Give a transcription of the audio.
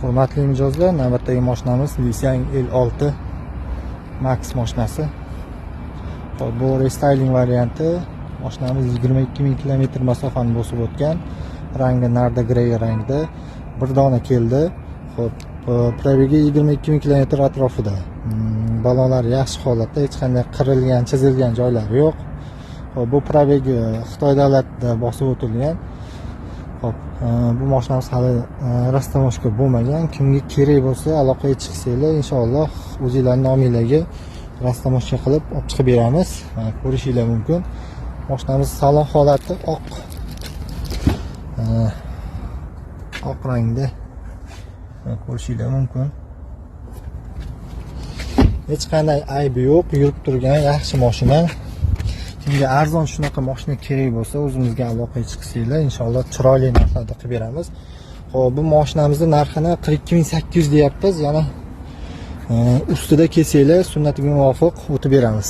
Hurmatli mijozlar, navbatdagi mashinamiz Lisang L6 Max mashinasi. Xo'p, bu restyling varianti. Mashinamiz 22 000 km masofani bosib o'tgan. Rangi narda grey rangda. Bir dona keldi. Xo'p, probegi 22 000 km atrofida. Balonlar yaxshi holatda, hech qanday qirilgan, chizilgan joylari yo'q. Xo'p, bu probegi Xitoy davlatida bosib o'tilgan. Xo'p, bu mashinamiz hali rastamoshka bo'lmagan. Kimga kerak bo'lsa, aloqaga chiqsanglar, inshaalloh o'zingizlarning nomingizga rastamoshka qilib olib chiqib beramiz. Ko'rishinglar mumkin. Mashinamiz salon holati oq rangda. Ko'rishinglar mumkin. Hech qanday aybi yo'q, yurib turgan yaxshi mashina. Kimga arzon shunaqa mashina kerak bo'lsa, o'zimizga aloqaga chiqsanglar, inshaalloh chiroyli narxlarda qilib beramiz. Xo'p, bu mashinamizning narxini 42 800 deyapmiz. Yana ustida kelsanglar, sunnatiga muvofiq o'tib beramiz.